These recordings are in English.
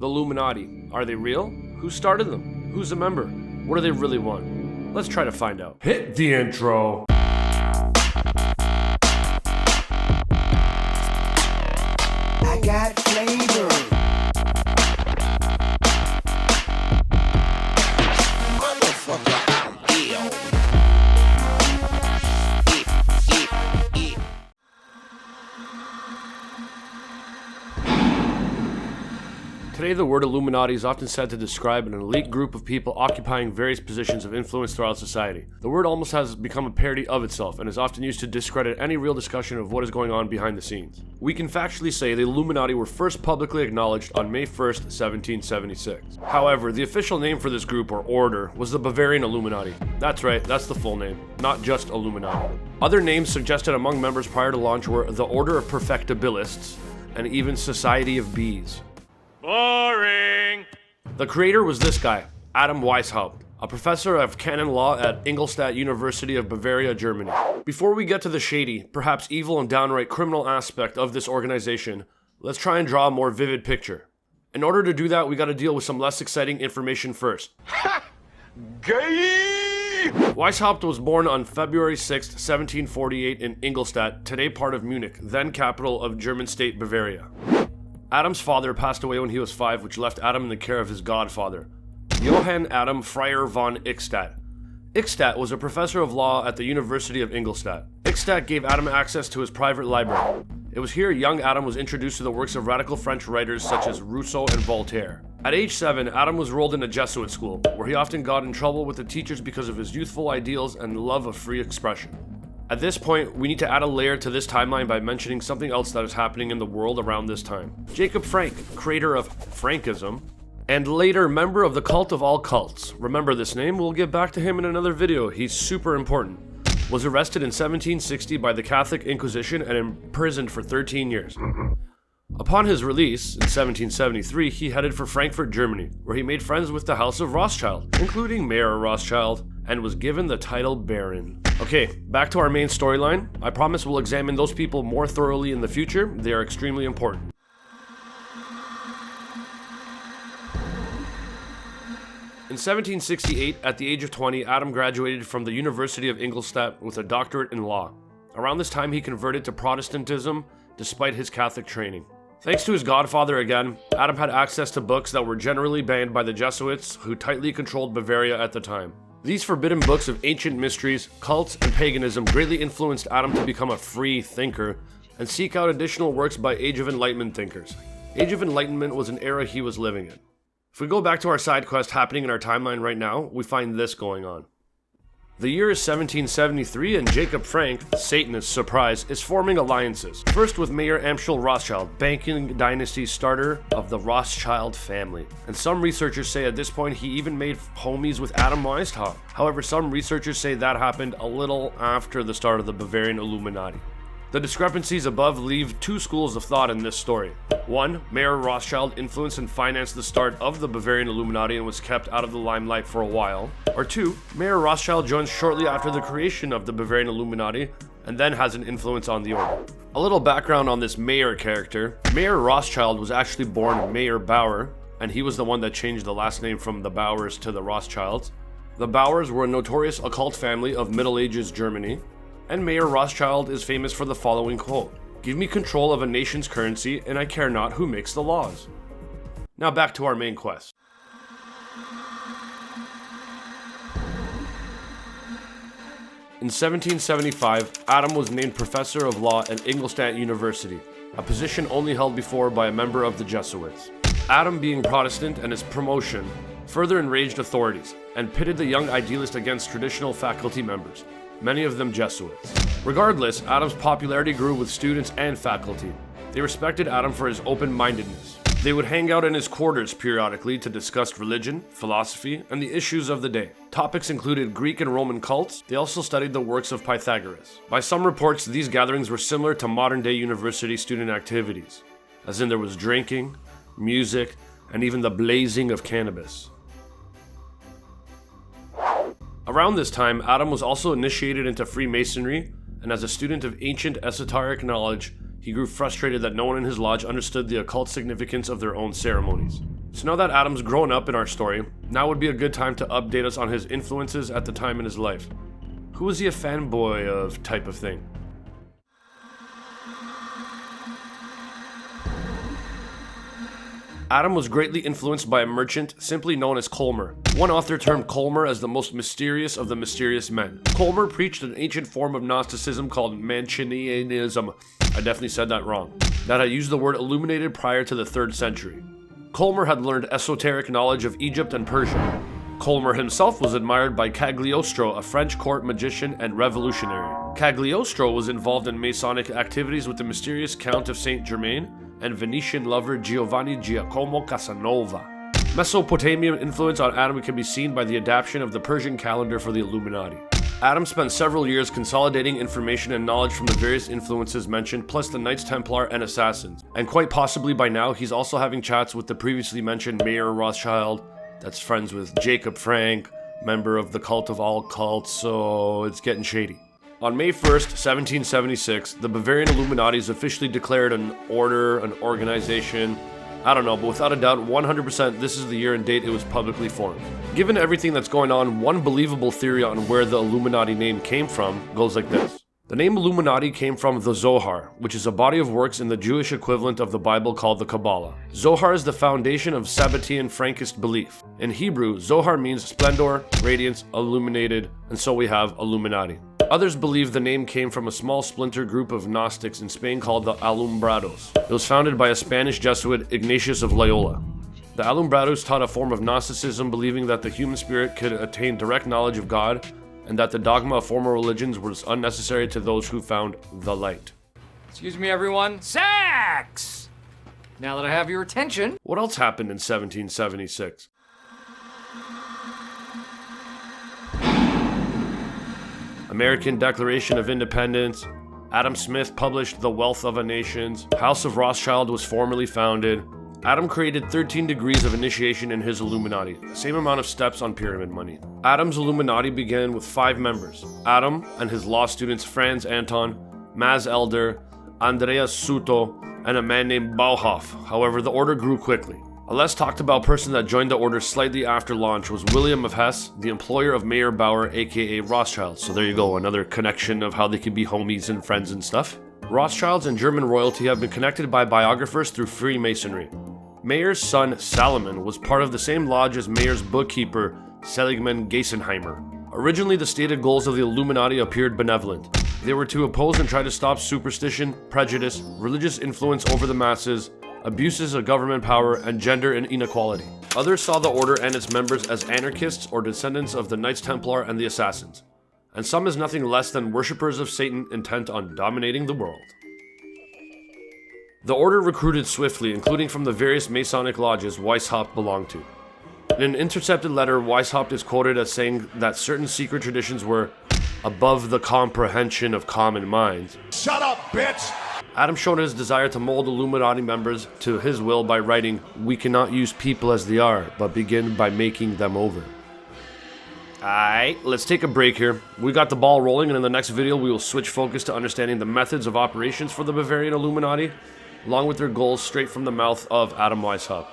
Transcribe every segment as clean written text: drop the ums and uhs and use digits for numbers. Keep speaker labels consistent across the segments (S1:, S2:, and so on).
S1: The Illuminati. Are they real? Who started them? Who's a member? What do they really want? Let's try to find out. Hit the intro.
S2: I got flavor. Motherfucker, I'm ill.
S1: Today, the word Illuminati is often said to describe an elite group of people occupying various positions of influence throughout society. The word almost has become a parody of itself and is often used to discredit any real discussion of what is going on behind the scenes. We can factually say the Illuminati were first publicly acknowledged on May 1st, 1776. However, the official name for this group or order was the Bavarian Illuminati. That's right, that's the full name, not just Illuminati. Other names suggested among members prior to launch were the Order of Perfectibilists and even Society of Bees. Boring! The creator was this guy, Adam Weishaupt, a professor of canon law at Ingolstadt University of Bavaria, Germany. Before we get to the shady, perhaps evil and downright criminal aspect of this organization, let's try and draw a more vivid picture. In order to do that, we gotta deal with some less exciting information first. Ha! Gay! Weishaupt was born on February 6, 1748 in Ingolstadt, today part of Munich, then capital of German state Bavaria. Adam's father passed away when he was 5, which left Adam in the care of his godfather, Johann Adam Freier von Ickstadt. Ickstadt was a professor of law at the University of Ingolstadt. Ickstadt gave Adam access to his private library. It was here young Adam was introduced to the works of radical French writers such as Rousseau and Voltaire. At age 7, Adam was enrolled in a Jesuit school, where he often got in trouble with the teachers because of his youthful ideals and love of free expression. At this point, we need to add a layer to this timeline by mentioning something else that is happening in the world around this time. Jacob Frank, creator of Frankism, and later member of the cult of all cults, remember this name, we'll get back to him in another video, he's super important, was arrested in 1760 by the Catholic Inquisition and imprisoned for 13 years. Upon his release, in 1773, he headed for Frankfurt, Germany, where he made friends with the House of Rothschild, including Mayer Rothschild, and was given the title Baron. Okay, back to our main storyline. I promise we'll examine those people more thoroughly in the future. They are extremely important. In 1768, at the age of 20, Adam graduated from the University of Ingolstadt with a doctorate in law. Around this time, he converted to Protestantism despite his Catholic training. Thanks to his godfather again, Adam had access to books that were generally banned by the Jesuits, who tightly controlled Bavaria at the time. These forbidden books of ancient mysteries, cults, and paganism greatly influenced Adam to become a free thinker and seek out additional works by Age of Enlightenment thinkers. Age of Enlightenment was an era he was living in. If we go back to our side quest happening in our timeline right now, we find this going on. The year is 1773 and Jacob Frank, Satanist surprise, is forming alliances. First with Mayer Amschel Rothschild, banking dynasty starter of the Rothschild family. And some researchers say at this point he even made homies with Adam Weishaupt. However, some researchers say that happened a little after the start of the Bavarian Illuminati. The discrepancies above leave two schools of thought in this story. One, Mayer Rothschild influenced and financed the start of the Bavarian Illuminati and was kept out of the limelight for a while. Or two, Mayer Rothschild joins shortly after the creation of the Bavarian Illuminati and then has an influence on the order. A little background on this Mayer character. Mayer Rothschild was actually born Mayer Bauer, and he was the one that changed the last name from the Bauers to the Rothschilds. The Bauers were a notorious occult family of Middle Ages Germany. And Mayer Rothschild is famous for the following quote: "Give me control of a nation's currency and I care not who makes the laws." Now back to our main quest. In 1775, Adam was named professor of law at Ingolstadt University, a position only held before by a member of the Jesuits. Adam, being Protestant, and his promotion further enraged authorities and pitted the young idealist against traditional faculty members, many of them Jesuits. Regardless, Adam's popularity grew with students and faculty. They respected Adam for his open-mindedness. They would hang out in his quarters periodically to discuss religion, philosophy, and the issues of the day. Topics included Greek and Roman cults. They also studied the works of Pythagoras. By some reports, these gatherings were similar to modern-day university student activities, as in there was drinking, music, and even the blazing of cannabis. Around this time, Adam was also initiated into Freemasonry, and as a student of ancient esoteric knowledge, he grew frustrated that no one in his lodge understood the occult significance of their own ceremonies. So now that Adam's grown up in our story, now would be a good time to update us on his influences at the time in his life. Who was he a fanboy of type of thing? Adam was greatly influenced by a merchant simply known as Colmer. One author termed Colmer as the most mysterious of the mysterious men. Colmer preached an ancient form of Gnosticism called Manichaeism. I definitely said that wrong. That had used the word illuminated prior to the 3rd century. Colmer had learned esoteric knowledge of Egypt and Persia. Colmer himself was admired by Cagliostro, a French court magician and revolutionary. Cagliostro was involved in Masonic activities with the mysterious Count of Saint Germain and Venetian lover Giovanni Giacomo Casanova. Mesopotamian influence on Adam can be seen by the adaptation of the Persian calendar for the Illuminati. Adam spent several years consolidating information and knowledge from the various influences mentioned, plus the Knights Templar and Assassins. And quite possibly by now, he's also having chats with the previously mentioned Mayer Rothschild, that's friends with Jacob Frank, member of the cult of all cults, so it's getting shady. On May 1st, 1776, the Bavarian Illuminati is officially declared an order, an organization. I don't know, but without a doubt, 100% this is the year and date it was publicly formed. Given everything that's going on, one believable theory on where the Illuminati name came from goes like this. The name Illuminati came from the Zohar, which is a body of works in the Jewish equivalent of the Bible called the Kabbalah. Zohar is the foundation of Sabbatean Frankist belief. In Hebrew, Zohar means splendor, radiance, illuminated, and so we have Illuminati. Others believe the name came from a small splinter group of Gnostics in Spain called the Alumbrados. It was founded by a Spanish Jesuit, Ignatius of Loyola. The Alumbrados taught a form of Gnosticism believing that the human spirit could attain direct knowledge of God and that the dogma of former religions was unnecessary to those who found the light.
S3: Excuse me, everyone. Sex! Now that I have your attention.
S1: What else happened in 1776? American Declaration of Independence. Adam Smith published The Wealth of a Nation. House of Rothschild was formally founded. Adam created 13 degrees of initiation in his Illuminati, the same amount of steps on pyramid money. Adam's Illuminati began with 5 members: Adam and his law students Franz Anton, Maz Elder, Andreas Suto, and a man named Bauhoff. However, the order grew quickly. A less talked about person that joined the order slightly after launch was William of Hesse, the employer of Mayer Bauer, aka Rothschild. So there you go, another connection of how they could be homies and friends and stuff. Rothschilds and German royalty have been connected by biographers through Freemasonry. Mayer's son Salomon was part of the same lodge as Mayer's bookkeeper Seligman Geisenheimer. Originally, the stated goals of the Illuminati appeared benevolent. They were to oppose and try to stop superstition, prejudice, religious influence over the masses, abuses of government power, and gender inequality. Others saw the order and its members as anarchists or descendants of the Knights Templar and the Assassins, and some as nothing less than worshippers of Satan intent on dominating the world. The order recruited swiftly, including from the various Masonic lodges Weishaupt belonged to. In an intercepted letter, Weishaupt is quoted as saying that certain secret traditions were above the comprehension of common minds.
S2: Shut up, bitch!
S1: Adam showed his desire to mold Illuminati members to his will by writing, "We cannot use people as they are, but begin by making them over." Alright, let's take a break here. We got the ball rolling, and in the next video we will switch focus to understanding the methods of operations for the Bavarian Illuminati, along with their goals straight from the mouth of Adam Weishaupt.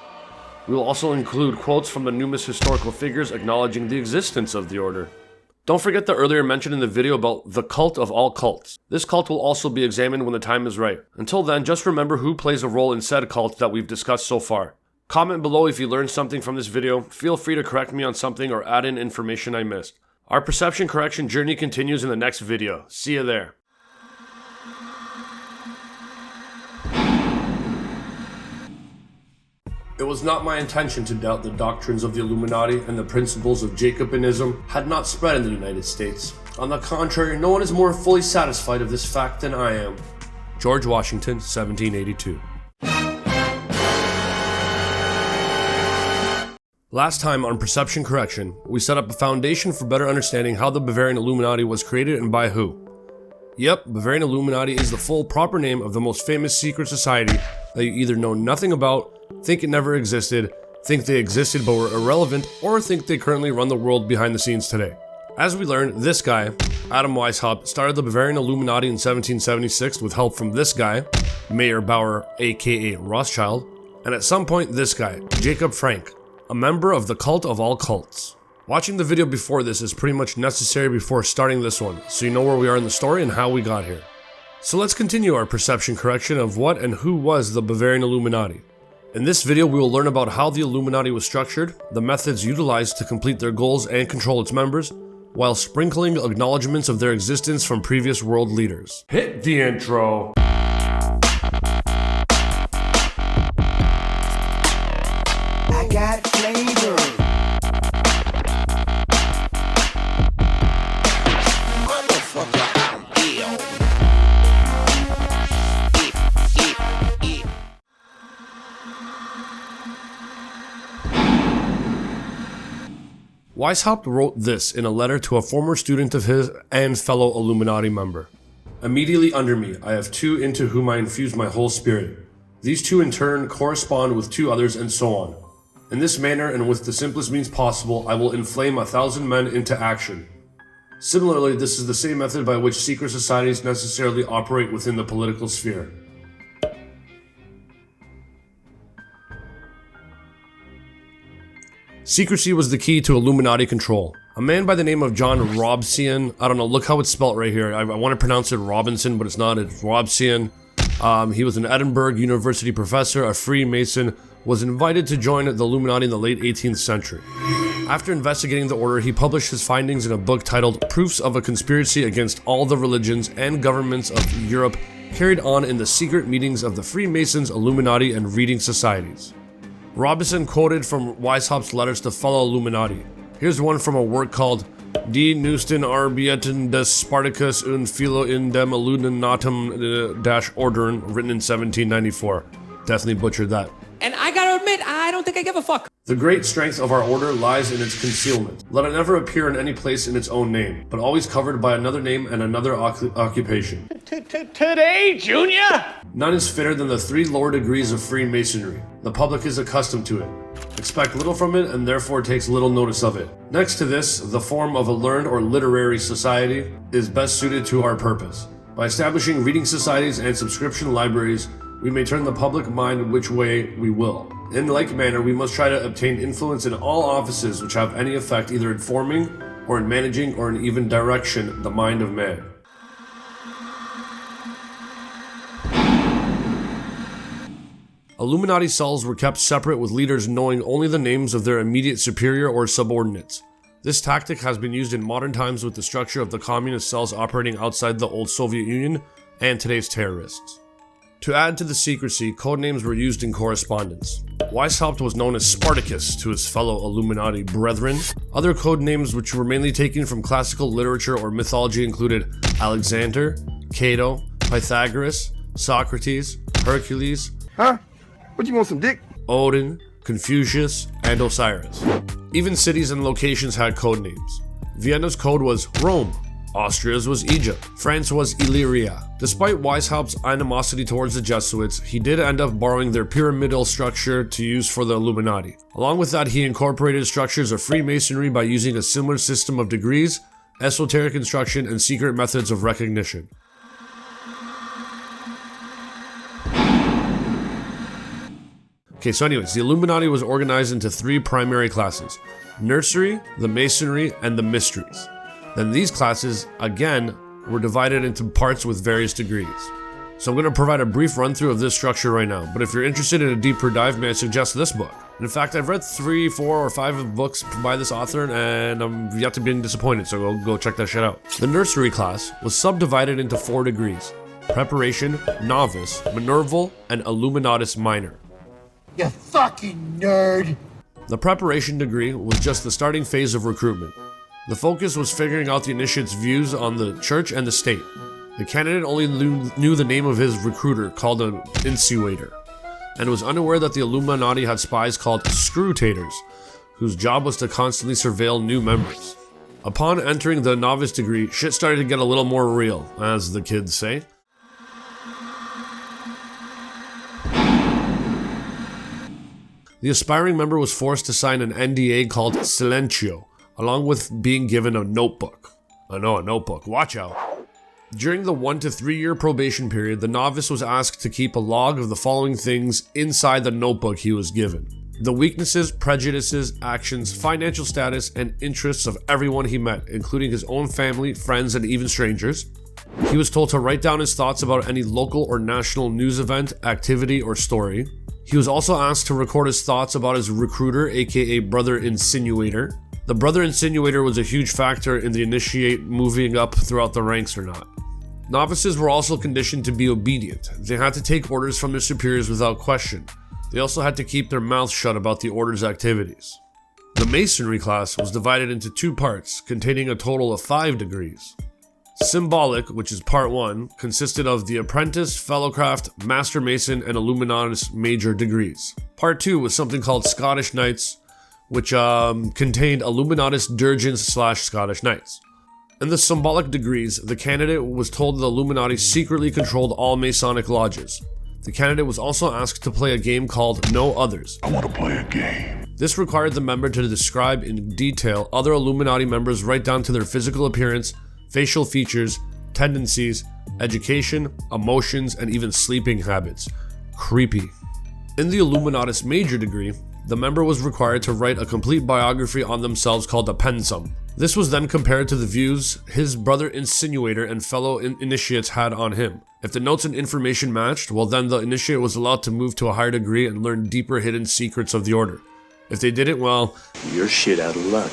S1: We will also include quotes from the numerous historical figures acknowledging the existence of the order. Don't forget the earlier mention in the video about the cult of all cults. This cult will also be examined when the time is right. Until then, just remember who plays a role in said cult that we've discussed so far. Comment below if you learned something from this video. Feel free to correct me on something or add in information I missed. Our perception correction journey continues in the next video. See you there. It was not my intention to doubt the doctrines of the Illuminati, and the principles of Jacobinism had not spread in the United States. On the contrary, no one is more fully satisfied of this fact than I am. George Washington, 1782. Last time on Perception Correction, we set up a foundation for better understanding how the Bavarian Illuminati was created and by who. Yep, Bavarian Illuminati is the full proper name of the most famous secret society that you either know nothing about, think it never existed, think they existed but were irrelevant, or think they currently run the world behind the scenes today. As we learned, this guy, Adam Weishaupt, started the Bavarian Illuminati in 1776 with help from this guy, Mayer Bauer aka Rothschild, And at some point, this guy, Jacob Frank, a member of the cult of all cults. Watching the video before this is pretty much necessary before starting this one, so you know where we are in the story and how we got here. So let's continue our perception correction of what and who was the Bavarian Illuminati. In this video, we will learn about how the Illuminati was structured, the methods utilized to complete their goals and control its members, while sprinkling acknowledgements of their existence from previous world leaders. Hit the intro.
S2: I got flavor. Motherfucker, I'm ill.
S1: Weishaupt wrote this in a letter to a former student of his and fellow Illuminati member. Immediately under me, I have two into whom I infuse my whole spirit. These two in turn correspond with two others and so on. In this manner and with the simplest means possible, I will inflame 1,000 men into action. Similarly, this is the same method by which secret societies necessarily operate within the political sphere. Secrecy was the key to Illuminati control. A man by the name of John Robson, I don't know, look how it's spelled right here. I want to pronounce it Robinson, but it's not, it's Robson. He was an Edinburgh University professor, a Freemason, was invited to join the Illuminati in the late 18th century. After investigating the order, he published his findings in a book titled Proofs of a Conspiracy Against All the Religions and Governments of Europe, carried on in the secret meetings of the Freemasons, Illuminati, and reading societies. Robinson quoted from Weishaupt's letters to fellow Illuminati. Here's one from a work called Die Neuesten Arbeiten des Spartacus und Philo in dem Illuminatum-Ordern, written in 1794. Definitely butchered that.
S3: And I gotta admit, I don't think I give a fuck.
S1: The great strength of our order lies in its concealment. Let it never appear in any place in its own name, but always covered by another name and another occupation.
S4: Today, Junior?
S1: None is fitter than the 3 lower degrees of Freemasonry. The public is accustomed to it. Expect little from it and therefore takes little notice of it. Next to this, the form of a learned or literary society is best suited to our purpose. By establishing reading societies and subscription libraries, we may turn the public mind which way we will. In like manner, we must try to obtain influence in all offices which have any effect either in forming, or in managing, or in even direction the mind of man. Illuminati cells were kept separate with leaders knowing only the names of their immediate superior or subordinates. This tactic has been used in modern times with the structure of the communist cells operating outside the old Soviet Union and today's terrorists. To add to the secrecy, codenames were used in correspondence. Weishaupt was known as Spartacus to his fellow Illuminati brethren. Other codenames which were mainly taken from classical literature or mythology included Alexander, Cato, Pythagoras, Socrates, Hercules,
S5: Huh? What, you want some dick?
S1: Odin, Confucius, and Osiris. Even cities and locations had codenames. Vienna's code was Rome. Austria's was Egypt. France was Illyria. Despite Weishaupt's animosity towards the Jesuits, he did end up borrowing their pyramidal structure to use for the Illuminati. Along with that, he incorporated structures of Freemasonry by using a similar system of degrees, esoteric instruction, and secret methods of recognition. Okay, so anyways, the Illuminati was organized into 3 primary classes: Nursery, the Masonry, and the Mysteries. Then these classes, again, were divided into parts with various degrees. So I'm going to provide a brief run through of this structure right now, but if you're interested in a deeper dive, may I suggest this book. In fact, I've read 3, 4, or 5 books by this author, and I'm yet to be disappointed, so go check that shit out. The Nursery class was subdivided into 4 degrees: Preparation, Novice, Minerval, and Illuminatus Minor.
S2: You fucking nerd.
S1: The Preparation degree was just the starting phase of recruitment. The focus was figuring out the initiate's views on the church and the state. The candidate only knew the name of his recruiter, called an insuator, and was unaware that the Illuminati had spies called scrutators, whose job was to constantly surveil new members. Upon entering the novice degree, shit started to get a little more real, as the kids say. The aspiring member was forced to sign an NDA called Silentio, along with being given a notebook. I know, a notebook. Watch out. During the 1 to 3 year probation period, the novice was asked to keep a log of the following things inside the notebook he was given: the weaknesses, prejudices, actions, financial status, and interests of everyone he met, including his own family, friends, and even strangers. He was told to write down his thoughts about any local or national news event, activity, or story. He was also asked to record his thoughts about his recruiter, aka Brother Insinuator. The Brother Insinuator was a huge factor in the initiate moving up throughout the ranks or not. Novices were also conditioned to be obedient. They had to take orders from their superiors without question. They also had to keep their mouths shut about the order's activities. The Masonry class was divided into 2 parts, containing a total of 5 degrees. Symbolic, which is part 1, consisted of the Apprentice, Fellowcraft, Master Mason, and Illuminatus major degrees. Part 2 was something called Scottish Knights, which contained Illuminatus Dirgens / Scottish Knights. In the symbolic degrees, the candidate was told the Illuminati secretly controlled all Masonic lodges. The candidate was also asked to play a game called Know Others.
S5: I want to play a game.
S1: This required the member to describe in detail other Illuminati members right down to their physical appearance, facial features, tendencies, education, emotions, and even sleeping habits. Creepy. In the Illuminatus major degree, the member was required to write a complete biography on themselves called a pensum. This was then compared to the views his brother insinuator and fellow initiates had on him. If the notes and information matched, well then the initiate was allowed to move to a higher degree and learn deeper hidden secrets of the order. If they didn't, well,
S6: you're shit out of luck.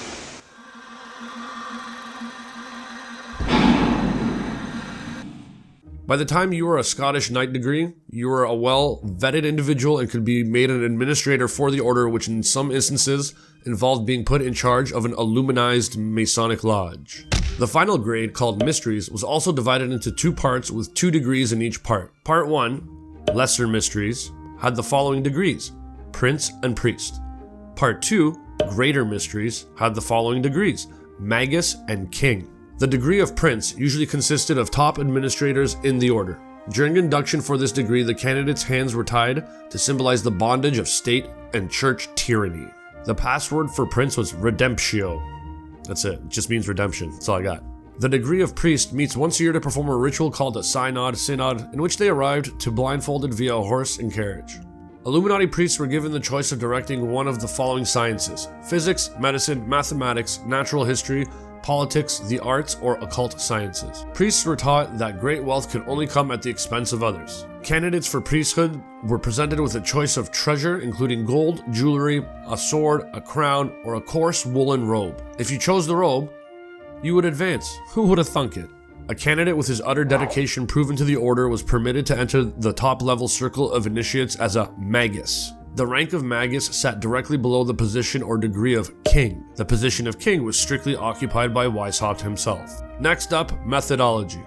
S1: By the time you were a Scottish Knight degree, you were a well-vetted individual and could be made an administrator for the order, which in some instances involved being put in charge of an Illuminized Masonic lodge. The final grade, called Mysteries, was also divided into 2 parts with 2 degrees in each part. Part 1, Lesser Mysteries, had the following degrees: Prince and Priest. Part 2, Greater Mysteries, had the following degrees: Magus and King. The degree of Prince usually consisted of top administrators in the order. During induction for this degree, the candidate's hands were tied to symbolize the bondage of state and church tyranny. The password for Prince was Redemptio. That's it just means redemption, that's all I got. The degree of Priest meets once a year to perform a ritual called a synod, in which they arrived to blindfolded via a horse and carriage. Illuminati priests were given the choice of directing one of the following sciences: physics, medicine, mathematics, natural history, politics, the arts, or occult sciences. Priests were taught that great wealth could only come at the expense of others. Candidates for priesthood were presented with a choice of treasure, including gold, jewelry, a sword, a crown, or a coarse woolen robe. If you chose the robe, you would advance. Who would have thunk it? A candidate with his utter dedication proven to the order was permitted to enter the top-level circle of initiates as a Magus. The rank of Magus sat directly below the position or degree of King. The position of King was strictly occupied by Weishaupt himself. Next up, methodology.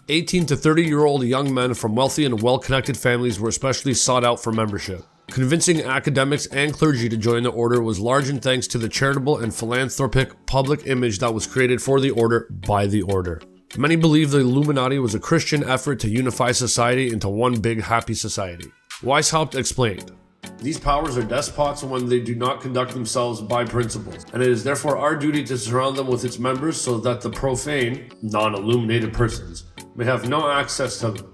S1: "18 to 30-year-old young men from wealthy and well-connected families were especially sought out for membership. Convincing academics and clergy to join the order was large in thanks to the charitable and philanthropic public image that was created for the order by the order. Many believe the Illuminati was a Christian effort to unify society into one big happy society. Weishaupt explained, "These powers are despots when they do not conduct themselves by principles, and it is therefore our duty to surround them with its members so that the profane, non-illuminated persons may have no access to them.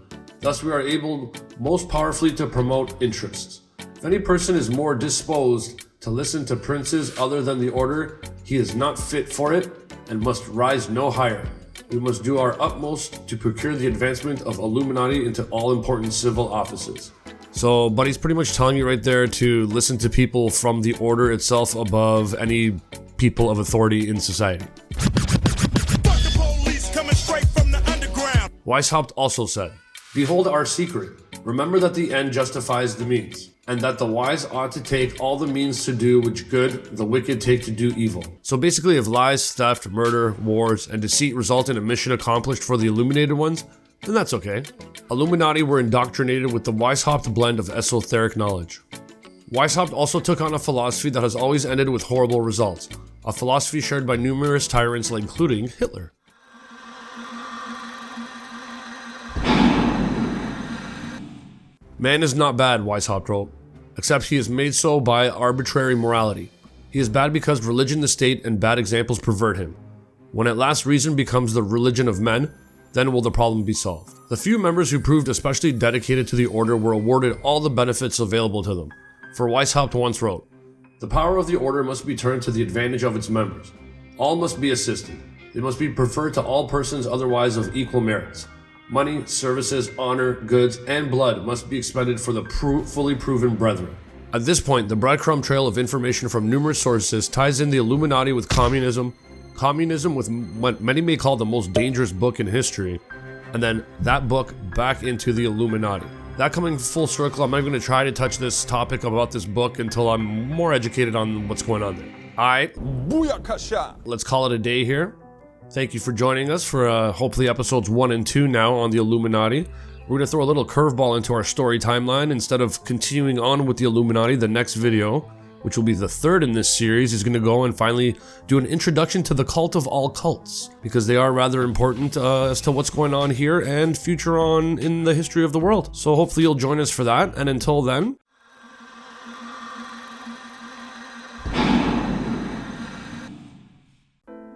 S1: Thus we are able most powerfully to promote interests. If any person is more disposed to listen to princes other than the order, he is not fit for it and must rise no higher. We must do our utmost to procure the advancement of Illuminati into all important civil offices." So, buddy's pretty much telling you right there to listen to people from the order itself above any people of authority in society. Weishaupt also said, "Behold our secret. Remember that the end justifies the means, and that the wise ought to take all the means to do which good, the wicked take to do evil." So basically, if lies, theft, murder, wars, and deceit result in a mission accomplished for the illuminated ones, then that's okay. Illuminati were indoctrinated with the Weishaupt blend of esoteric knowledge. Weishaupt also took on a philosophy that has always ended with horrible results, a philosophy shared by numerous tyrants, including Hitler. "Man is not bad," Weishaupt wrote, "except he is made so by arbitrary morality. He He is bad because religion, the state, and bad examples pervert him. When at last reason becomes the religion of men, then will the problem be solved. The few members who proved especially dedicated to the order were awarded all the benefits available to them. For Weishaupt once wrote, "The power of the order must be turned to the advantage of its members. All must be assisted. It must be preferred to all persons otherwise of equal merits. Money, services, honor, goods, and blood must be expended for the fully proven brethren." At this point, the breadcrumb trail of information from numerous sources ties in the Illuminati with communism with what many may call the most dangerous book in history, and then that book back into the Illuminati. That coming full circle, I'm not going to try to touch this topic about this book until I'm more educated on what's going on there. Alright, let's call it a day here. Thank you for joining us for hopefully episodes 1 and 2 now on the Illuminati. We're going to throw a little curveball into our story timeline. Instead of continuing on with the Illuminati, the next video, which will be the third in this series, is going to go and finally do an introduction to the cult of all cults, because they are rather important as to what's going on here and future on in the history of the world. So hopefully you'll join us for that, and until then,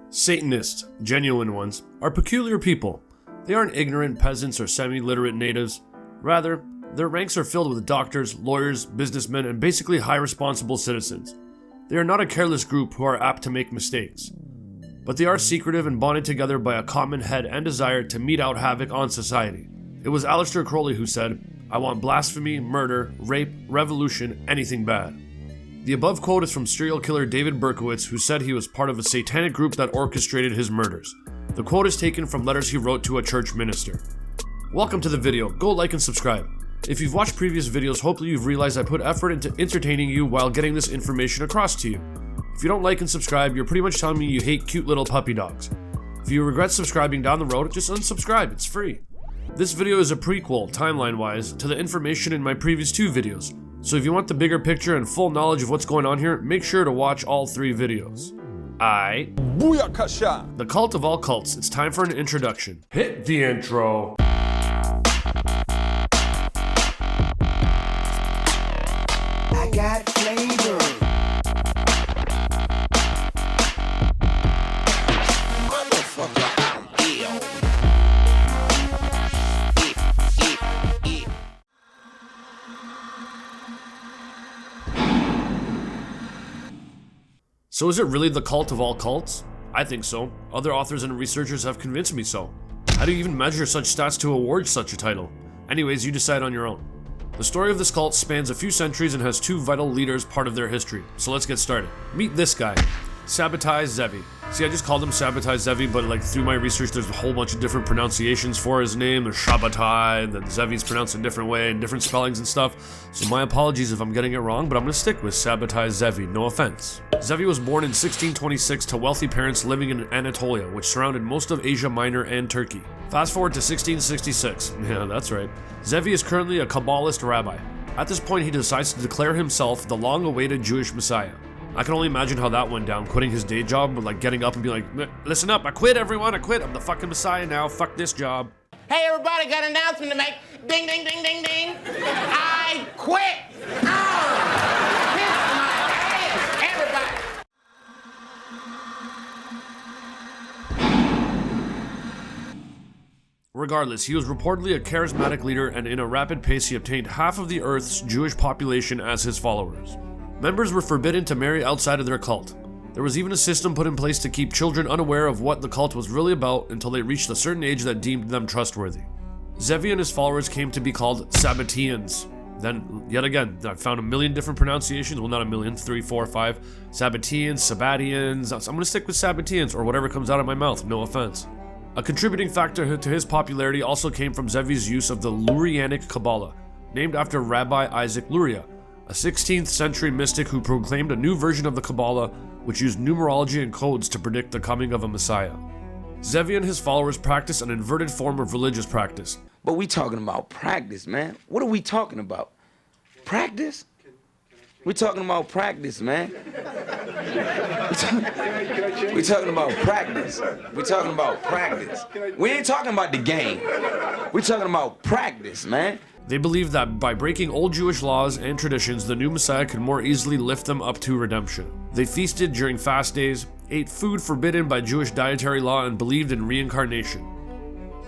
S1: Satanists, genuine ones, are peculiar people. They aren't ignorant peasants or semi-literate natives. Rather, their ranks are filled with doctors, lawyers, businessmen, and basically high responsible citizens. They are not a careless group who are apt to make mistakes. But they are secretive and bonded together by a common head and desire to mete out havoc on society. It was Aleister Crowley who said, "I want blasphemy, murder, rape, revolution, anything bad." The above quote is from serial killer David Berkowitz, who said he was part of a satanic group that orchestrated his murders. The quote is taken from letters he wrote to a church minister. Welcome to the video. Go like and subscribe. If you've watched previous videos, hopefully you've realized I put effort into entertaining you while getting this information across to you. If you don't like and subscribe, you're pretty much telling me you hate cute little puppy dogs. If you regret subscribing down the road, just unsubscribe, it's free. This video is a prequel, timeline-wise, to the information in my previous 2 videos. So if you want the bigger picture and full knowledge of what's going on here, make sure to watch all 3 videos.
S5: Booyakasha!
S1: The cult of all cults, it's time for an introduction. Hit the intro.
S2: I got flavor. Motherfucker, I'm ill.
S1: So is it really the cult of all cults? I think so. Other authors and researchers have convinced me so. How do you even measure such stats to award such a title? Anyways, you decide on your own. The story of this cult spans a few centuries and has 2 vital leaders part of their history. So let's get started. Meet this guy, Sabbatai Zevi. See, I just called him Sabbatai Zevi, but like through my research, there's a whole bunch of different pronunciations for his name. There's Shabbatai, and then Zevi's pronounced a different way, and different spellings and stuff. So my apologies if I'm getting it wrong, but I'm gonna stick with Sabbatai Zevi, no offense. Zevi was born in 1626 to wealthy parents living in Anatolia, which surrounded most of Asia Minor and Turkey. Fast forward to 1666. Yeah, that's right. Zevi is currently a Kabbalist rabbi. At this point, he decides to declare himself the long-awaited Jewish Messiah. I can only imagine how that went down, quitting his day job, but like getting up and being like, "Listen up, I quit, everyone, I quit. I'm the fucking Messiah now. Fuck this job."
S6: Hey, everybody, got an announcement to make. Ding, ding, ding, ding, ding. I quit. Kiss my ass, everybody.
S1: Regardless, he was reportedly a charismatic leader, and in a rapid pace he obtained half of the Earth's Jewish population as his followers. Members were forbidden to marry outside of their cult. There was even a system put in place to keep children unaware of what the cult was really about until they reached a certain age that deemed them trustworthy. Zevi and his followers came to be called Sabbateans. Then, yet again, I found a million different pronunciations. Well, not a million, 3, 4, 5. Sabbateans, Sabbatians. I'm gonna stick with Sabbateans, or whatever comes out of my mouth, no offense. A contributing factor to his popularity also came from Zevi's use of the Lurianic Kabbalah, named after Rabbi Isaac Luria, a 16th century mystic who proclaimed a new version of the Kabbalah which used numerology and codes to predict the coming of a Messiah. Zevi and his followers practice an inverted form of religious practice.
S7: But we talking about practice, man. What are we talking about? Practice? We talking about practice, man. We talking about practice. We talking about practice. We ain't talking about the game. We talking about practice, man.
S1: They believed that by breaking old Jewish laws and traditions, the new Messiah could more easily lift them up to redemption. They feasted during fast days, ate food forbidden by Jewish dietary law, and believed in reincarnation.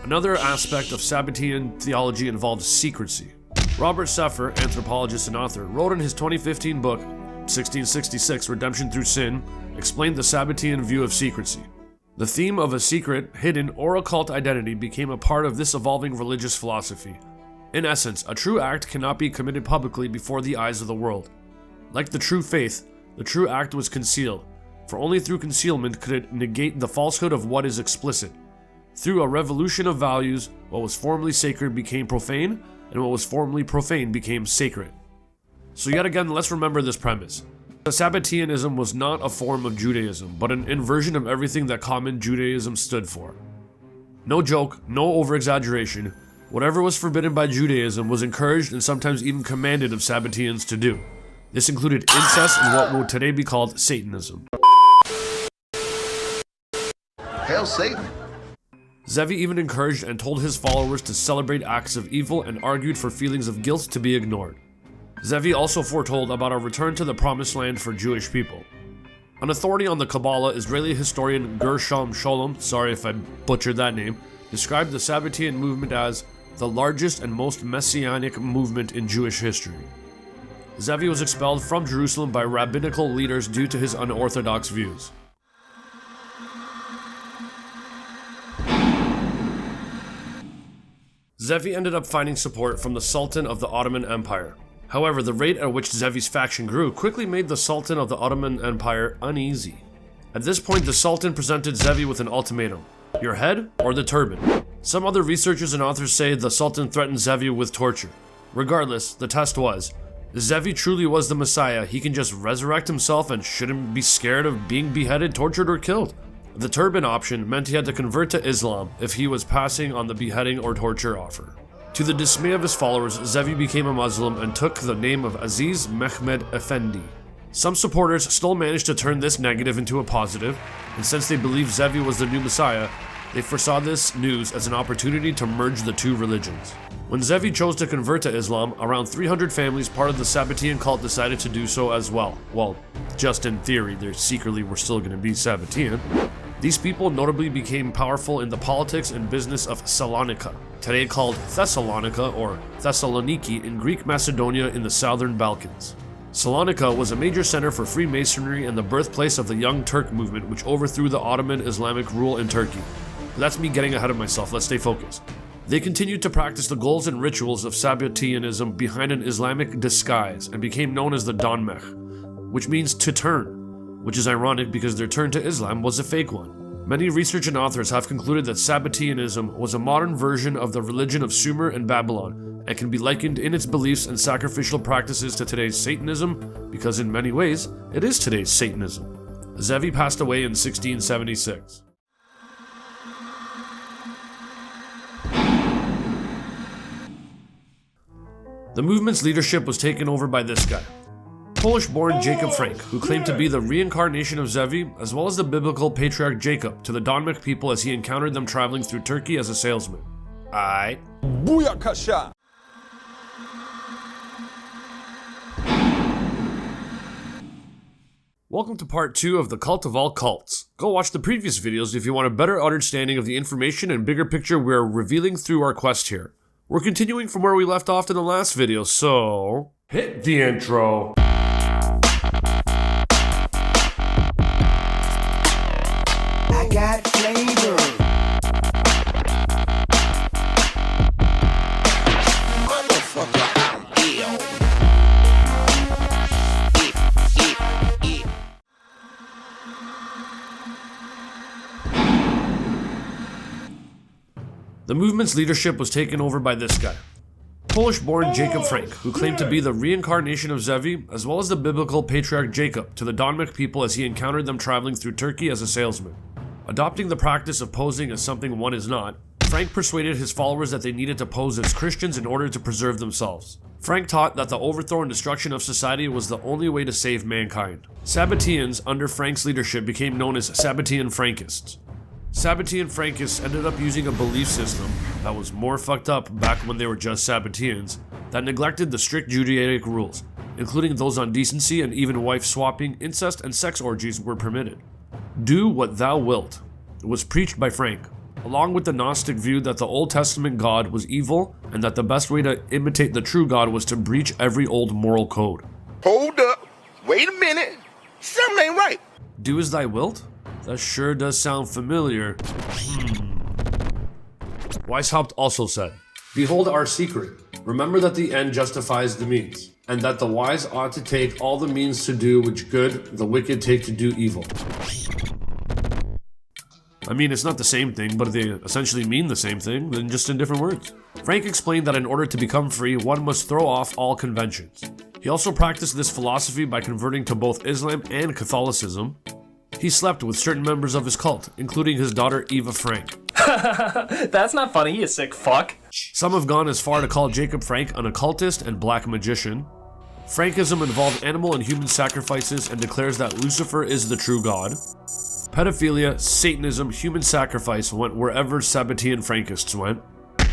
S1: Another aspect of Sabbatean theology involved secrecy. Robert Seffer, anthropologist and author, wrote in his 2015 book, 1666, Redemption Through Sin, explained the Sabbatean view of secrecy. The theme of a secret, hidden, or occult identity became a part of this evolving religious philosophy. In essence, a true act cannot be committed publicly before the eyes of the world. Like the true faith, the true act was concealed, for only through concealment could it negate the falsehood of what is explicit. Through a revolution of values, what was formerly sacred became profane, and what was formerly profane became sacred. So yet again, let's remember this premise. Sabbateanism was not a form of Judaism, but an inversion of everything that common Judaism stood for. No joke, no over-exaggeration. Whatever was forbidden by Judaism was encouraged and sometimes even commanded of Sabbateans to do. This included incest and what would today be called Satanism.
S5: Hail Satan.
S1: Zevi even encouraged and told his followers to celebrate acts of evil and argued for feelings of guilt to be ignored. Zevi also foretold about a return to the promised land for Jewish people. An authority on the Kabbalah, Israeli historian Gershom Sholem, sorry if I butchered that name, described the Sabbatean movement as the largest and most messianic movement in Jewish history. Zevi was expelled from Jerusalem by rabbinical leaders due to his unorthodox views. Zevi ended up finding support from the Sultan of the Ottoman Empire. However, the rate at which Zevi's faction grew quickly made the Sultan of the Ottoman Empire uneasy. At this point, the Sultan presented Zevi with an ultimatum: your head or the turban. Some other researchers and authors say the Sultan threatened Zevi with torture. Regardless, the test was, if Zevi truly was the Messiah, he can just resurrect himself and shouldn't be scared of being beheaded, tortured, or killed. The turban option meant he had to convert to Islam if he was passing on the beheading or torture offer. To the dismay of his followers, Zevi became a Muslim and took the name of Aziz Mehmed Effendi. Some supporters still managed to turn this negative into a positive, and since they believed Zevi was the new Messiah, they foresaw this news as an opportunity to merge the two religions. When Zevi chose to convert to Islam, around 300 families part of the Sabbatean cult decided to do so as well. Well, just in theory, they secretly were still going to be Sabbatean. These people notably became powerful in the politics and business of Salonika, today called Thessalonica or Thessaloniki in Greek Macedonia in the southern Balkans. Salonika was a major center for Freemasonry and the birthplace of the Young Turk movement, which overthrew the Ottoman Islamic rule in Turkey. But that's me getting ahead of myself, let's stay focused. They continued to practice the goals and rituals of Sabbateanism behind an Islamic disguise and became known as the Donmech, which means to turn, which is ironic because their turn to Islam was a fake one. Many research and authors have concluded that Sabbateanism was a modern version of the religion of Sumer and Babylon and can be likened in its beliefs and sacrificial practices to today's Satanism because in many ways, it is today's Satanism. Zevi passed away in 1676. The movement's leadership was taken over by this guy, Polish-born Jacob Frank, who claimed to be the reincarnation of Zevi, as well as the biblical patriarch Jacob to the Donmech people as he encountered them traveling through Turkey as a salesman. Aight.
S5: Booyakasha.
S1: Welcome to part 2 of the Cult of All Cults. Go watch the previous videos if you want a better understanding of the information and bigger picture we're revealing through our quest here. We're continuing from where we left off in the last video, so hit the intro.
S2: I got flavor.
S6: Motherfucker, I'm ill.
S1: The movement's leadership was taken over by this guy, Polish-born Jacob Frank, who claimed to be the reincarnation of Zevi, as well as the biblical patriarch Jacob to the Donmech people as he encountered them traveling through Turkey as a salesman. Adopting the practice of posing as something one is not, Frank persuaded his followers that they needed to pose as Christians in order to preserve themselves. Frank taught that the overthrow and destruction of society was the only way to save mankind. Sabbateans, under Frank's leadership, became known as Sabbatean Frankists. Sabbatean Frankists ended up using a belief system that was more fucked up back when they were just Sabbateans, that neglected the strict Judaic rules, including those on decency, and even wife swapping, incest, and sex orgies were permitted. Do what thou wilt was preached by Frank, along with the Gnostic view that the Old Testament God was evil and that the best way to imitate the true God was to breach every old moral code.
S5: Hold up. Wait a minute. Something ain't right.
S1: Do as thy wilt? That sure does sound familiar. Weishaupt also said, "Behold our secret. Remember that the end justifies the means, and that the wise ought to take all the means to do which good, the wicked take to do evil." I mean, it's not the same thing, but they essentially mean the same thing, then just in different words. Frank explained that in order to become free, one must throw off all conventions. He also practiced this philosophy by converting to both Islam and Catholicism. He slept with certain members of his cult, including his daughter Eva Frank.
S8: That's not funny, you sick fuck.
S1: Some have gone as far to call Jacob Frank an occultist and black magician. Frankism involved animal and human sacrifices and declares that Lucifer is the true god. Pedophilia, Satanism, human sacrifice went wherever Sabbatean Frankists went.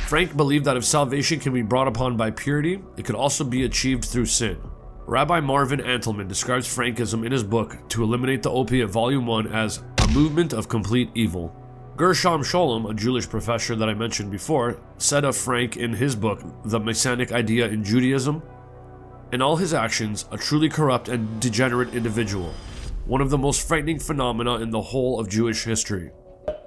S1: Frank believed that if salvation can be brought upon by purity, it could also be achieved through sin. Rabbi Marvin Antelman describes Frankism in his book To Eliminate the Opiate Volume 1 as a movement of complete evil. Gershom Scholem, a Jewish professor that I mentioned before, said of Frank in his book The Messianic Idea in Judaism, "In all his actions, a truly corrupt and degenerate individual, one of the most frightening phenomena in the whole of Jewish history.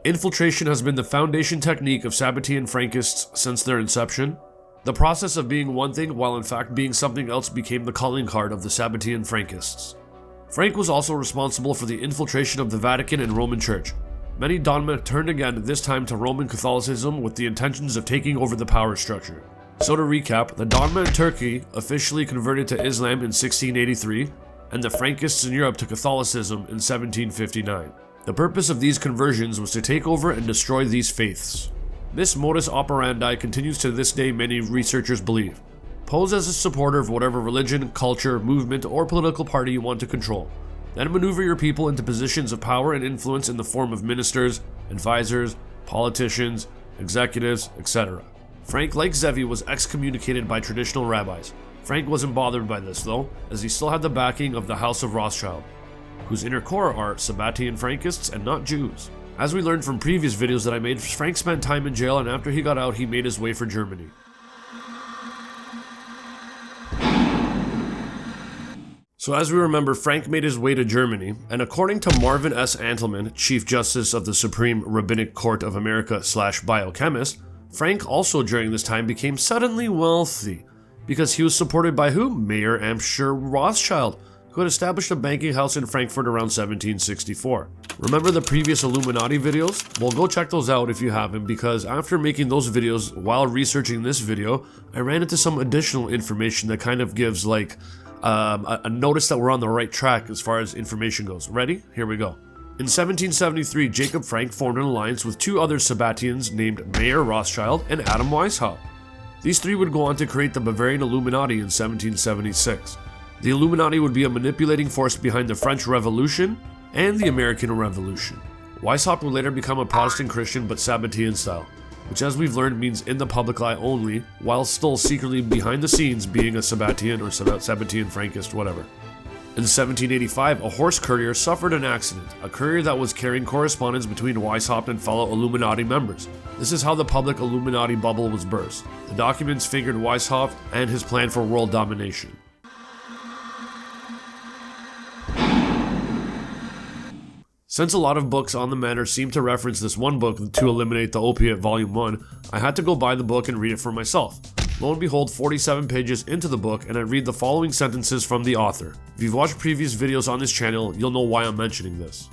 S1: Infiltration has been the foundation technique of Sabbatean Frankists since their inception. The process of being one thing while in fact being something else became the calling card of the Sabbatean Frankists. Frank was also responsible for the infiltration of the Vatican and Roman Church. Many dogma turned again, this time to Roman Catholicism, with the intentions of taking over the power structure. So to recap, the dogma in Turkey officially converted to Islam in 1683, and the Frankists in Europe to Catholicism in 1759. The purpose of these conversions was to take over and destroy these faiths. This modus operandi continues to this day, many researchers believe. Pose as a supporter of whatever religion, culture, movement, or political party you want to control. Then maneuver your people into positions of power and influence in the form of ministers, advisors, politicians, executives, etc. Frank, like Zevi, was excommunicated by traditional rabbis. Frank wasn't bothered by this though, as he still had the backing of the House of Rothschild, whose inner core are Sabbatean Frankists and not Jews. As we learned from previous videos that I made, Frank spent time in jail, and after he got out, he made his way for Germany. So as we remember, Frank made his way to Germany, and according to Marvin S. Antelman, Chief Justice of the Supreme Rabbinic Court of America / biochemist, Frank also during this time became suddenly wealthy, because he was supported by who? Mayor Amschur Rothschild, who had established a banking house in Frankfurt around 1764. Remember the previous Illuminati videos? Well, go check those out if you haven't, because after making those videos while researching this video, I ran into some additional information that kind of gives like a notice that we're on the right track as far as information goes. Ready? Here we go. In 1773, Jacob Frank formed an alliance with two other Sabbateans named Mayer Rothschild and Adam Weishaupt. These three would go on to create the Bavarian Illuminati in 1776. The Illuminati would be a manipulating force behind the French Revolution and the American Revolution. Weishaupt would later become a Protestant Christian but Sabbatean style, which as we've learned means in the public eye only, while still secretly behind the scenes being a Sabbatean or Sabbatean Frankist, whatever. In 1785, a horse courier suffered an accident, a courier that was carrying correspondence between Weishaupt and fellow Illuminati members. This is how the public Illuminati bubble was burst. The documents figured Weishaupt and his plan for world domination. Since a lot of books on the matter seem to reference this one book, To Eliminate the Opiate Volume 1, I had to go buy the book and read it for myself. Lo and behold, 47 pages into the book, and I read the following sentences from the author. If you've watched previous videos on this channel, you'll know why I'm mentioning this.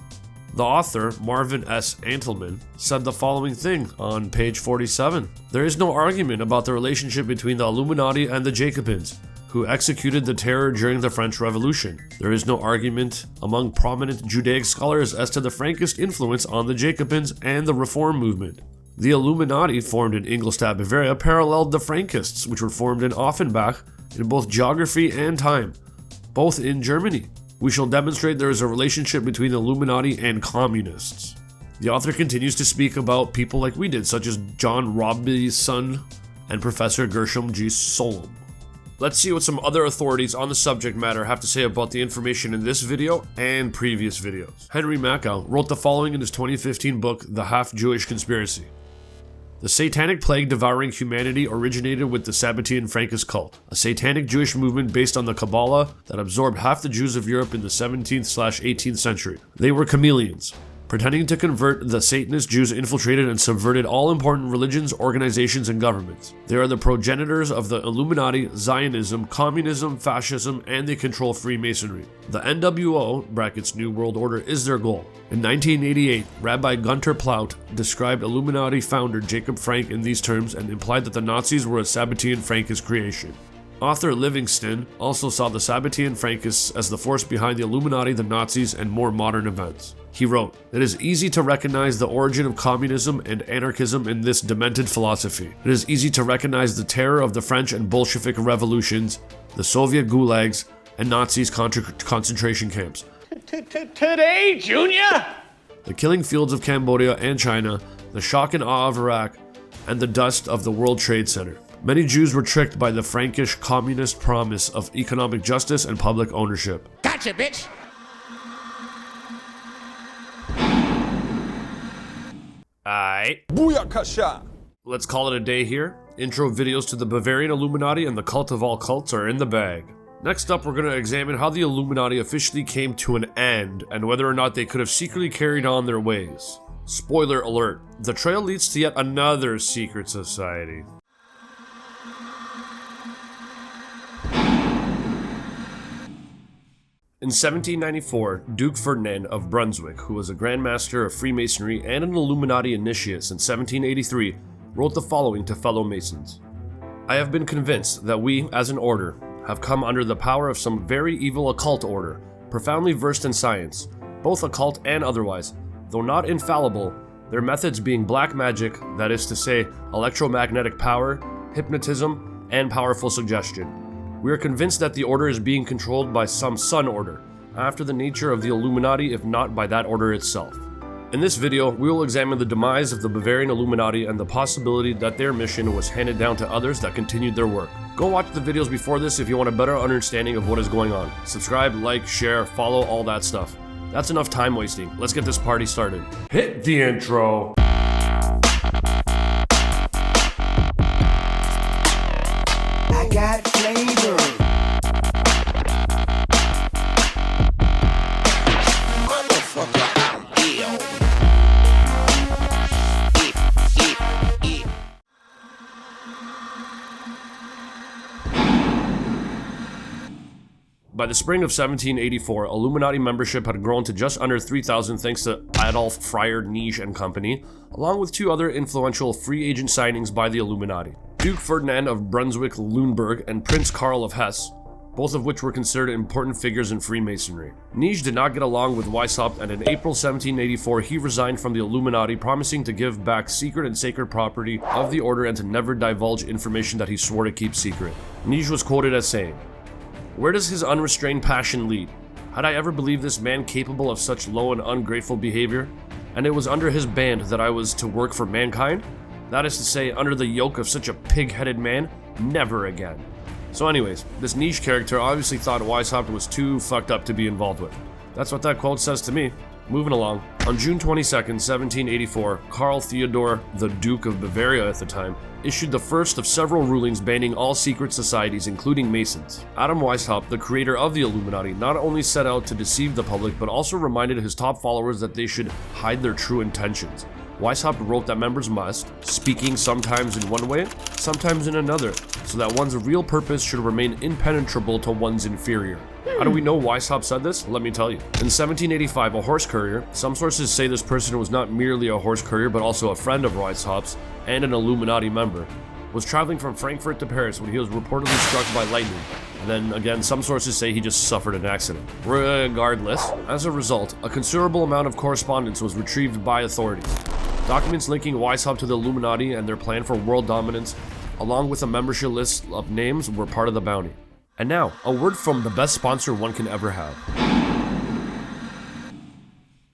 S1: The author, Marvin S. Antelman, said the following thing on page 47. There is no argument about the relationship between the Illuminati and the Jacobins, who executed the terror during the French Revolution. There is no argument among prominent Judaic scholars as to the Frankist influence on the Jacobins and the Reform movement. The Illuminati, formed in Ingolstadt, Bavaria, paralleled the Frankists, which were formed in Offenbach in both geography and time, both in Germany. We shall demonstrate there is a relationship between the Illuminati and communists. The author continues to speak about people like we did, such as John Robison and Professor Gershom G. Solem. Let's see what some other authorities on the subject matter have to say about the information in this video and previous videos. Henry Makow wrote the following in his 2015 book, The Half-Jewish Conspiracy. The satanic plague devouring humanity originated with the Sabbatean Frankist cult, a satanic Jewish movement based on the Kabbalah that absorbed half the Jews of Europe in the 17th/18th century. They were chameleons, pretending to convert the Satanist Jews infiltrated and subverted all important religions, organizations, and governments. They are the progenitors of the Illuminati, Zionism, communism, fascism, and they control Freemasonry. The NWO, brackets New World Order, is their goal. In 1988, Rabbi Gunter Plaut described Illuminati founder Jacob Frank in these terms and implied that the Nazis were a Sabbatean Frankist creation. Author Livingston also saw the Sabbatean Frankists as the force behind the Illuminati, the Nazis, and more modern events. He wrote, "It is easy to recognize the origin of communism and anarchism in this demented philosophy. It is easy to recognize the terror of the French and Bolshevik revolutions, the Soviet gulags, and Nazis' concentration camps.
S4: Today, Junior!
S1: The killing fields of Cambodia and China, the shock and awe of Iraq, and the dust of the World Trade Center. Many Jews were tricked by the Frankish communist promise of economic justice and public ownership."
S6: Gotcha, bitch.
S1: Aight.
S9: Booyakasha!
S1: Let's call it a day here. Intro videos to the Bavarian Illuminati and the cult of all cults are in the bag. Next up, we're going to examine how the Illuminati officially came to an end and whether or not they could have secretly carried on their ways. Spoiler alert, the trail leads to yet another secret society. In 1794, Duke Ferdinand of Brunswick, who was a Grand Master of Freemasonry and an Illuminati initiate since 1783, wrote the following to fellow Masons. "I have been convinced that we, as an order, have come under the power of some very evil occult order, profoundly versed in science, both occult and otherwise, though not infallible, their methods being black magic, that is to say, electromagnetic power, hypnotism, and powerful suggestion. We are convinced that the order is being controlled by some sun order, after the nature of the Illuminati if not by that order itself. In this video, we will examine the demise of the Bavarian Illuminati and the possibility that their mission was handed down to others that continued their work. Go watch the videos before this if you want a better understanding of what is going on. Subscribe, like, share, follow, all that stuff. That's enough time wasting. Let's get this party started. Hit the intro.
S2: I got flavor.
S5: Motherfucker, I'm ill.
S1: By the spring of 1784, Illuminati membership had grown to just under 3,000 thanks to Adolf Freier Nige and Company, along with two other influential free agent signings by the Illuminati. Duke Ferdinand of Brunswick-Luneburg and Prince Karl of Hesse, both of which were considered important figures in Freemasonry. Nige did not get along with Weishaupt, and in April 1784 he resigned from the Illuminati, promising to give back secret and sacred property of the order and to never divulge information that he swore to keep secret. Nige was quoted as saying, "Where does his unrestrained passion lead? Had I ever believed this man capable of such low and ungrateful behavior? And it was under his band that I was to work for mankind? That is to say, under the yoke of such a pig-headed man? Never again." So anyways, this Nige character obviously thought Weishaupt was too fucked up to be involved with. That's what that quote says to me. Moving along. On June 22nd, 1784, Karl Theodor, the Duke of Bavaria at the time, issued the first of several rulings banning all secret societies, including Masons. Adam Weishaupt, the creator of the Illuminati, not only set out to deceive the public, but also reminded his top followers that they should hide their true intentions. Weishaupt wrote that members must, speaking sometimes in one way, sometimes in another, so that one's real purpose should remain impenetrable to one's inferior. How do we know Weishaupt said this? Let me tell you. In 1785, a horse courier, some sources say this person was not merely a horse courier but also a friend of Weishaupt's and an Illuminati member, was traveling from Frankfurt to Paris when he was reportedly struck by lightning. And then again, some sources say he just suffered an accident. Regardless, as a result, a considerable amount of correspondence was retrieved by authorities. Documents linking Weishaupt to the Illuminati and their plan for world dominance, along with a membership list of names, were part of the bounty. And now, a word from the best sponsor one can ever have.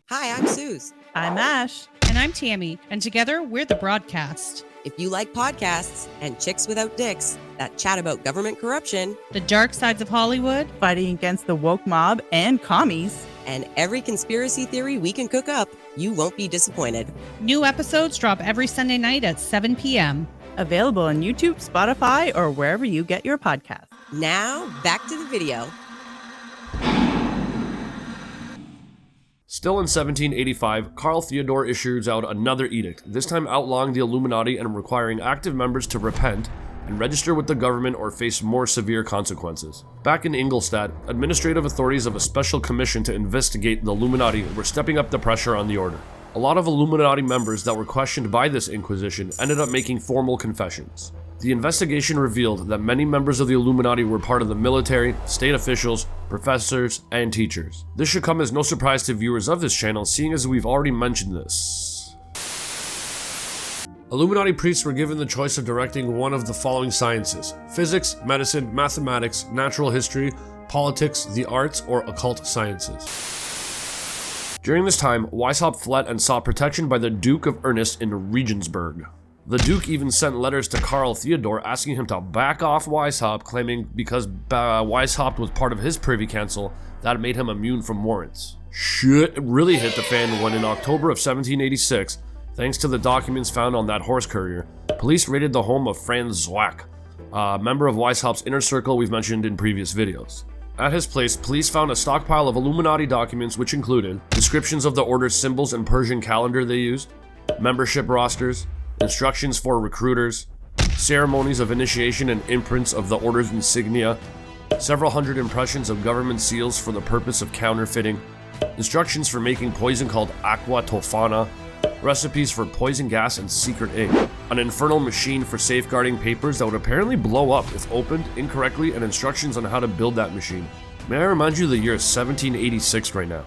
S10: Hi, I'm Suze.
S11: I'm Ash. And
S9: And I'm Tammy, and together we're The Broadcast.
S10: If you like podcasts and chicks without dicks that chat about government corruption,
S9: the dark sides of Hollywood,
S11: fighting against the woke mob and commies,
S10: and every conspiracy theory we can cook up, you won't be disappointed.
S9: New episodes drop every Sunday night at 7 p.m.
S11: Available on YouTube, Spotify, or wherever you get your podcasts.
S10: Now, back to the video.
S1: Still in 1785, Karl Theodor issues out another edict, this time outlawing the Illuminati and requiring active members to repent and register with the government or face more severe consequences. Back in Ingolstadt, administrative authorities of a special commission to investigate the Illuminati were stepping up the pressure on the order. A lot of Illuminati members that were questioned by this Inquisition ended up making formal confessions. The investigation revealed that many members of the Illuminati were part of the military, state officials, professors, and teachers. This should come as no surprise to viewers of this channel, seeing as we've already mentioned this. Illuminati priests were given the choice of directing one of the following sciences: physics, medicine, mathematics, natural history, politics, the arts, or occult sciences. During this time, Weishaupt fled and sought protection by the Duke of Ernest in Regensburg. The Duke even sent letters to Karl Theodor asking him to back off Weishaupt, claiming because Weishaupt was part of his privy council, that made him immune from warrants. Shit really hit the fan when in October of 1786, thanks to the documents found on that horse courier, police raided the home of Franz Zwack, a member of Weishaupt's inner circle we've mentioned in previous videos. At his place, police found a stockpile of Illuminati documents which included descriptions of the order's symbols and Persian calendar they used, membership rosters, instructions for recruiters, ceremonies of initiation and imprints of the order's insignia, several hundred impressions of government seals for the purpose of counterfeiting, instructions for making poison called aqua tofana, recipes for poison gas and secret ink, an infernal machine for safeguarding papers that would apparently blow up if opened incorrectly, and instructions on how to build that machine. May I remind you the year is 1786 right now.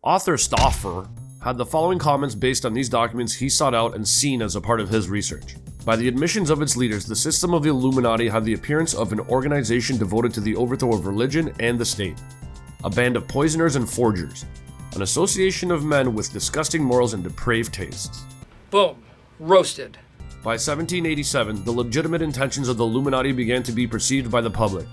S1: Author Stauffer had the following comments based on these documents he sought out and seen as a part of his research. By the admissions of its leaders, the system of the Illuminati had the appearance of an organization devoted to the overthrow of religion and the state, a band of poisoners and forgers, an association of men with disgusting morals and depraved tastes.
S3: Boom. Roasted.
S1: By 1787, the legitimate intentions of the Illuminati began to be perceived by the public.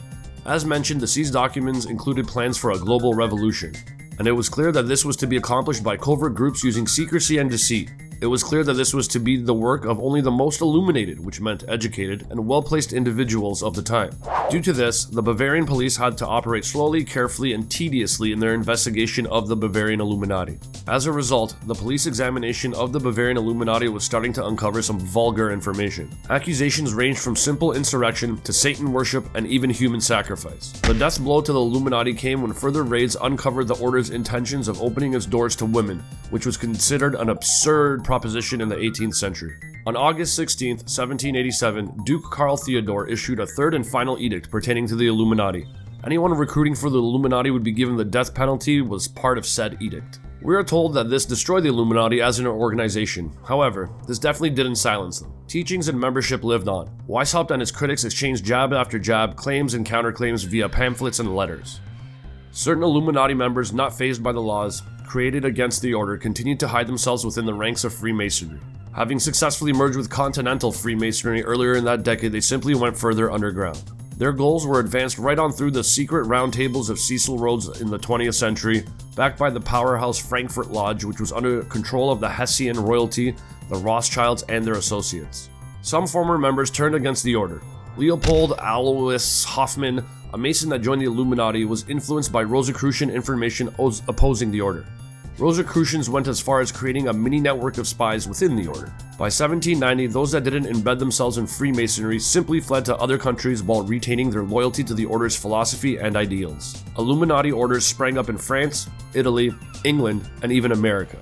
S1: As mentioned, the seized documents included plans for a global revolution, and it was clear that this was to be accomplished by covert groups using secrecy and deceit. It was clear that this was to be the work of only the most illuminated, which meant educated, and well-placed individuals of the time. Due to this, the Bavarian police had to operate slowly, carefully, and tediously in their investigation of the Bavarian Illuminati. As a result, the police examination of the Bavarian Illuminati was starting to uncover some vulgar information. Accusations ranged from simple insurrection to Satan worship and even human sacrifice. The death blow to the Illuminati came when further raids uncovered the order's intentions of opening its doors to women, which was considered an absurd proposition in the 18th century. On August 16, 1787, Duke Karl Theodor issued a third and final edict pertaining to the Illuminati. Anyone recruiting for the Illuminati would be given the death penalty was part of said edict. We are told that this destroyed the Illuminati as an organization. However, this definitely didn't silence them. Teachings and membership lived on. Weishaupt and his critics exchanged jab after jab, claims and counterclaims via pamphlets and letters. Certain Illuminati members not fazed by the laws created against the order continued to hide themselves within the ranks of Freemasonry. Having successfully merged with Continental Freemasonry earlier in that decade, they simply went further underground. Their goals were advanced right on through the secret round tables of Cecil Rhodes in the 20th century, backed by the powerhouse Frankfurt Lodge, which was under control of the Hessian royalty, the Rothschilds, and their associates. Some former members turned against the order. Leopold Alois Hoffmann, a Mason that joined the Illuminati, was influenced by Rosicrucian information opposing the order. Rosicrucians went as far as creating a mini network of spies within the order. By 1790, those that didn't embed themselves in Freemasonry simply fled to other countries while retaining their loyalty to the order's philosophy and ideals. Illuminati orders sprang up in France, Italy, England, and even America.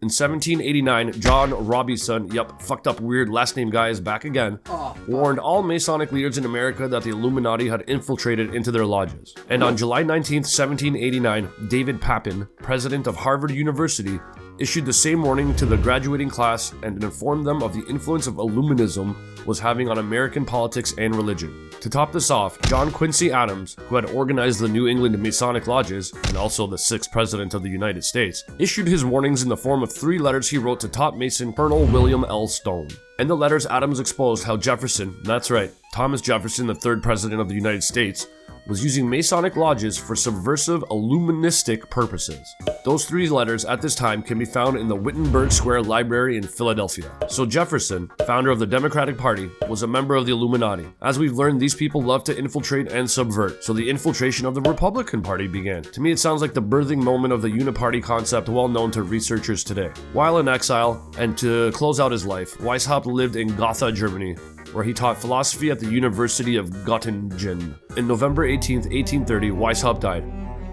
S1: In 1789, John Robison, fucked up weird last name guy is back again, warned all Masonic leaders in America that the Illuminati had infiltrated into their lodges. And on July 19, 1789, David Papin, president of Harvard University, issued the same morning to the graduating class and informed them of the influence of Illuminism was having on American politics and religion. To top this off, John Quincy Adams, who had organized the New England Masonic Lodges, and also the 6th President of the United States, issued his warnings in the form of 3 letters he wrote to top Mason Colonel William L. Stone. In the letters, Adams exposed how Jefferson, that's right, Thomas Jefferson, the 3rd President of the United States, was using Masonic lodges for subversive Illuministic purposes. Those 3 letters at this time can be found in the Wittenberg Square Library in Philadelphia. So Jefferson, founder of the Democratic Party, was a member of the Illuminati. As we've learned, these people love to infiltrate and subvert, so the infiltration of the Republican Party began. To me, it sounds like the birthing moment of the uniparty concept well known to researchers today. While in exile, and to close out his life, Weishaupt lived in Gotha, Germany, where he taught philosophy at the University of Göttingen. In November 18, 1830, Weishaupt died.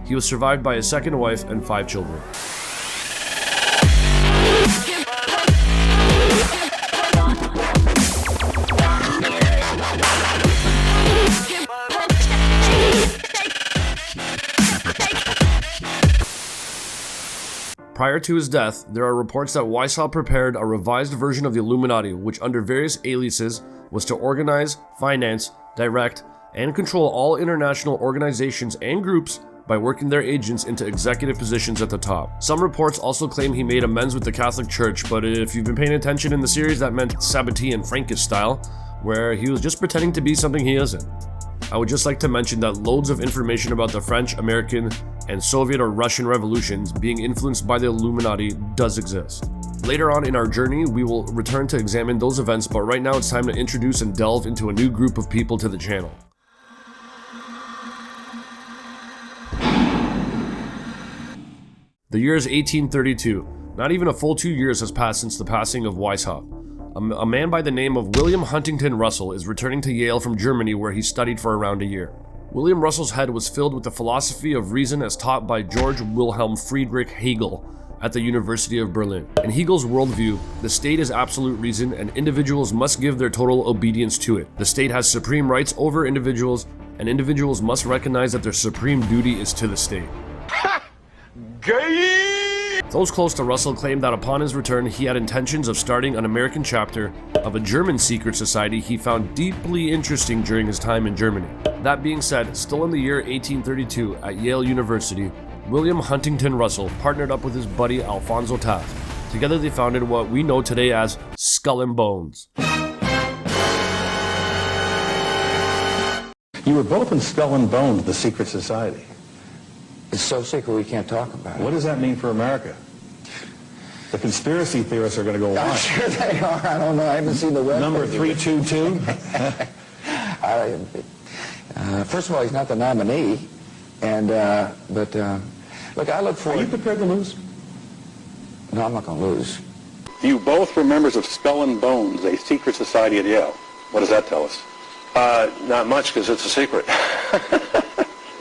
S1: He was survived by his 2nd wife and 5 children. Prior to his death, there are reports that Weishaupt prepared a revised version of the Illuminati, which under various aliases was to organize, finance, direct, and control all international organizations and groups by working their agents into executive positions at the top. Some reports also claim he made amends with the Catholic Church, but if you've been paying attention in the series, that meant Sabbatean Frankish style, where he was just pretending to be something he isn't. I would just like to mention that loads of information about the French, American, and Soviet or Russian revolutions being influenced by the Illuminati does exist. Later on in our journey, we will return to examine those events, but right now it's time to introduce and delve into a new group of people to the channel. The year is 1832. Not even a full 2 years has passed since the passing of Weishaupt. A man by the name of William Huntington Russell is returning to Yale from Germany, where he studied for around a year. William Russell's head was filled with the philosophy of reason as taught by George Wilhelm Friedrich Hegel at the University of Berlin. In Hegel's worldview, the state is absolute reason and individuals must give their total obedience to it. The state has supreme rights over individuals, and individuals must recognize that their supreme duty is to the state. Those close to Russell claim that upon his return, he had intentions of starting an American chapter of a German secret society he found deeply interesting during his time in Germany. That being said, still in the year 1832 at Yale University, William Huntington Russell partnered up with his buddy Alphonso Taft. Together they founded what we know today as Skull and Bones.
S12: You were both in Skull and Bones, the secret society.
S13: It's so secret we can't talk about it.
S12: What does that mean for America? The conspiracy theorists are going to go
S13: I'm
S12: on.
S13: sure they are. I don't know. I haven't seen the web.
S12: Number 322?
S13: First of all, he's not the nominee. And, look, I look forward...
S12: Are you prepared to lose?
S13: No, I'm not going to lose.
S12: You both were members of Skull and Bones, a secret society at Yale. What does that tell us?
S14: Not much, because it's a secret.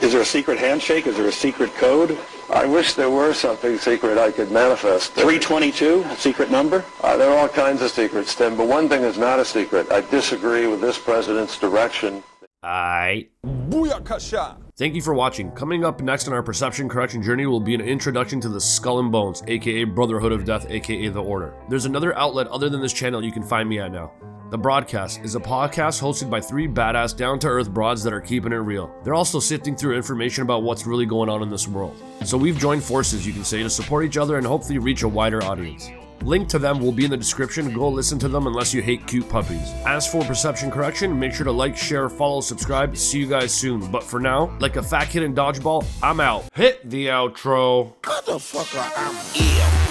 S12: Is there a secret handshake? Is there a secret code?
S14: I wish there were something secret I could manifest.
S12: 322, a secret number?
S14: There are all kinds of secrets, Tim, but one thing is not a secret. I disagree with this president's direction.
S1: Booyakasha! Thank you for watching. Coming up next on our perception correction journey will be an introduction to the Skull and Bones, aka Brotherhood of Death, aka The Order. There's another outlet other than this channel you can find me at now. The Broadcast is a podcast hosted by 3 badass down-to-earth broads that are keeping it real. They're also sifting through information about what's really going on in this world. So we've joined forces, you can say, to support each other and hopefully reach a wider audience. Link to them will be in the description. Go listen to them unless you hate cute puppies. As for perception correction, make sure to like, share, follow, subscribe. See you guys soon. But for now, like a fat kid in dodgeball, I'm out. Hit the outro.
S5: Motherfucker, I'm ill.